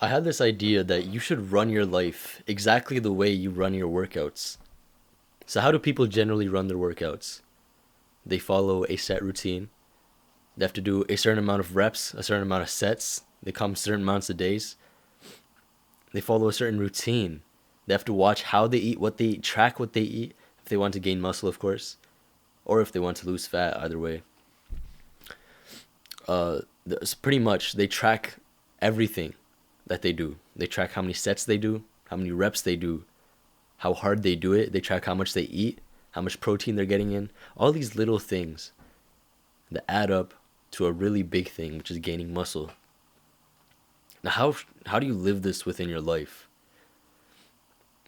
I had this idea that you should run your life exactly the way you run your workouts. So, how do people generally run their workouts? They follow a set routine. They have to do a certain amount of reps, a certain amount of sets. They come certain amounts of days. They follow a certain routine. They have to watch how they eat, what they eat, track what they eat, if they want to gain muscle, of course, or if they want to lose fat, either way. Pretty much, they track everything that they do. They track how many sets they do, how many reps they do, how hard they do it. They track how much they eat, how much protein they're getting in. All these little things that add up to a really big thing, which is gaining muscle. Now, how do you live this within your life?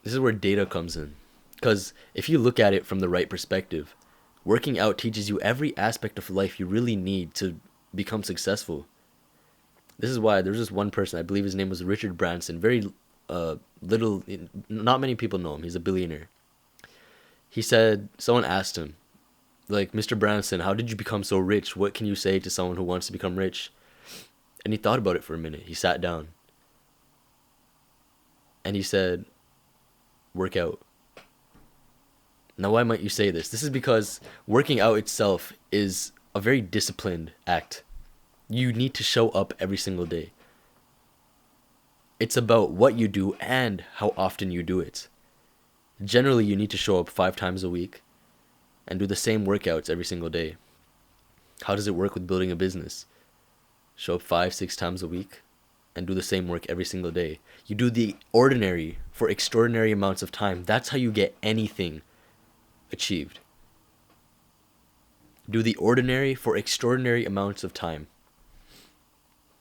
This is where data comes in. Because if you look at it from the right perspective, working out teaches you every aspect of life you really need to become successful. This is why there's this one person, I believe his name was Richard Branson. Very little, not many people know him. He's a billionaire. He said, someone asked him, like, Mr. Branson, how did you become so rich? What can you say to someone who wants to become rich? And he thought about it for a minute. He sat down. And he said, work out. Now, why might you say this? This is because working out itself is a very disciplined act. You need to show up every single day. It's about what you do and how often you do it. Generally, you need to show up 5 times a week and do the same workouts every single day. How does it work with building a business? Show up 5, 6 times a week and do the same work every single day. You do the ordinary for extraordinary amounts of time. That's how you get anything achieved. Do the ordinary for extraordinary amounts of time.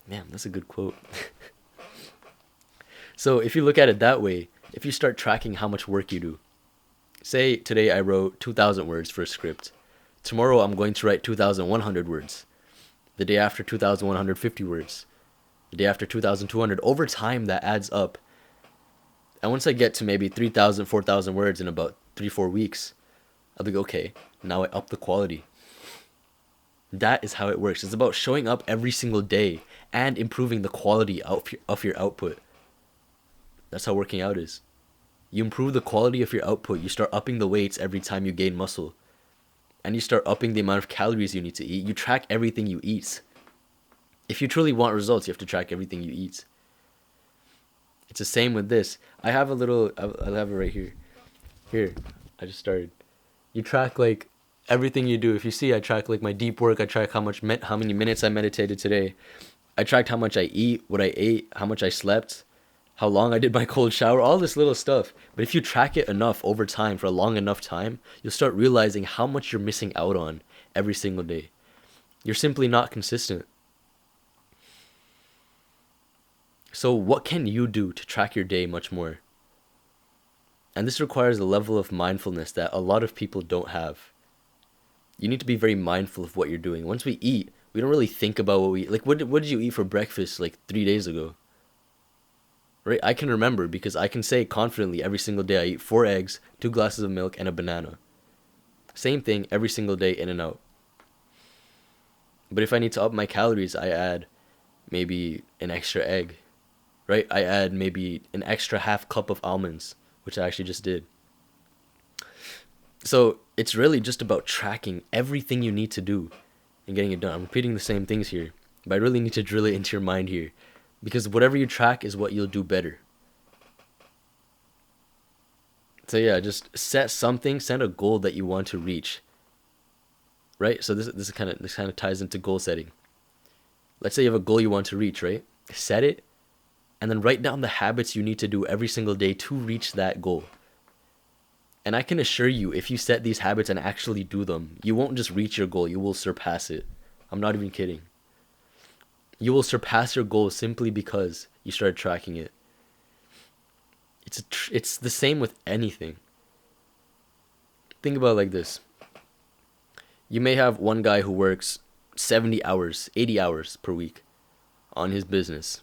Man, that's a good quote. So if you look at it that way, if you start tracking how much work you do, say today I wrote 2,000 words for a script. Tomorrow I'm going to write 2,100 words. The day after 2,150 words. The day after 2,200. Over time that adds up. And once I get to maybe 3,000, 4,000 words in about 3-4 weeks, I'll be like, okay, now I up the quality. That is how it works. It's about showing up every single day and improving the quality of your output. That's how working out is. You improve the quality of your output. You start upping the weights every time you gain muscle. And you start upping the amount of calories you need to eat. You track everything you eat. If you truly want results, you have to track everything you eat. It's the same with this. I have I'll have it right here. Here, I just started. You track like everything you do. If you see, I track like my deep work. I track how many minutes I meditated today. I tracked how much I eat, what I ate, how much I slept, how long I did my cold shower, all this little stuff. But if you track it enough over time, for a long enough time, you'll start realizing how much you're missing out on every single day. You're simply not consistent. So what can you do to track your day much more? And this requires a level of mindfulness that a lot of people don't have. You need to be very mindful of what you're doing. Once we eat, we don't really think about what we eat. Like, what did you eat for breakfast like 3 days ago? Right? I can remember because I can say confidently every single day I eat 4 eggs, 2 glasses of milk, and a banana. Same thing every single day, in and out. But if I need to up my calories, I add maybe an extra egg. Right? I add maybe an extra half cup of almonds, which I actually just did. So it's really just about tracking everything you need to do and getting it done. I'm repeating the same things here, but I really need to drill it into your mind here, because whatever you track is what you'll do better. So yeah, just set a goal that you want to reach. Right? So this kind of ties into goal setting. Let's say you have a goal you want to reach, right? Set it, and then write down the habits you need to do every single day to reach that goal. And I can assure you, if you set these habits and actually do them, you won't just reach your goal, you will surpass it. I'm not even kidding. You will surpass your goal simply because you started tracking it. It's the same with anything. Think about it like this. You may have one guy who works 70 hours, 80 hours per week on his business,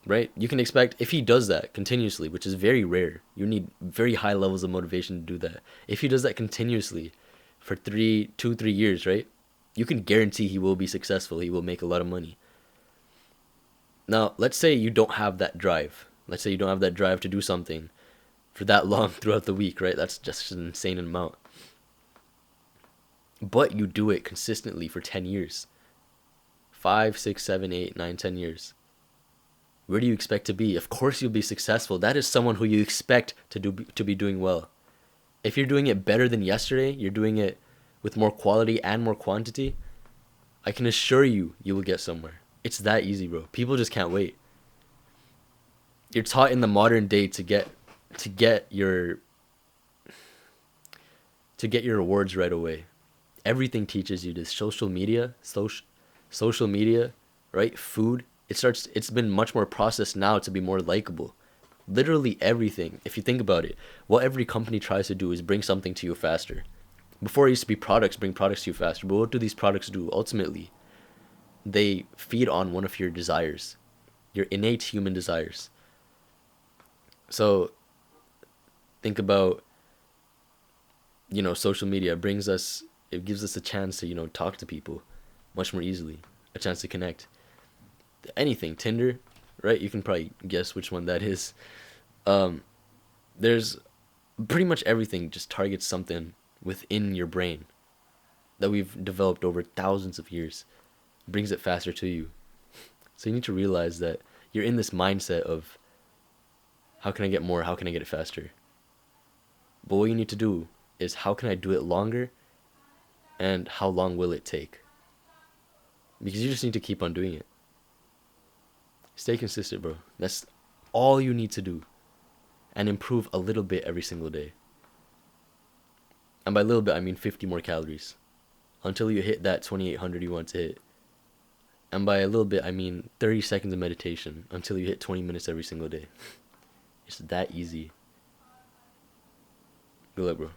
right? You can expect, if he does that continuously, which is very rare, you need very high levels of motivation to do that. If he does that continuously for 3 years, right? You can guarantee he will be successful. He will make a lot of money. Now, let's say you don't have that drive. Let's say you don't have that drive to do something for that long throughout the week, right? That's just an insane amount. But you do it consistently for 10 years. 5, 6, 7, 8, 9, 10 years. Where do you expect to be? Of course you'll be successful. That is someone who you expect to be doing well. If you're doing it better than yesterday, you're doing it with more quality and more quantity, I can assure you, you will get somewhere. It's that easy, bro. People just can't wait. You're taught in the modern day to get your rewards right away. Everything teaches you this. Social media, right? Food. It's been much more processed now to be more likable. Literally everything. If you think about it, what every company tries to do is bring something to you faster. Before it used to be products, bring products to you faster. But what do these products do? Ultimately, they feed on one of your desires, your innate human desires. So think about, social media it gives us a chance to, talk to people much more easily, a chance to connect. Anything, Tinder, right? You can probably guess which one that is. There's pretty much everything just targets something within your brain that we've developed over thousands of years, brings it faster to you. So you need to realize that you're in this mindset of, how can I get more? How can I get it faster? But what you need to do is, how can I do it longer? And how long will it take? Because you just need to keep on doing it. Stay consistent, bro. That's all you need to do. And improve a little bit every single day. And by little bit, I mean 50 more calories. Until you hit that 2800 you want to hit. And by a little bit, I mean 30 seconds of meditation until you hit 20 minutes every single day. It's that easy. Good luck, bro.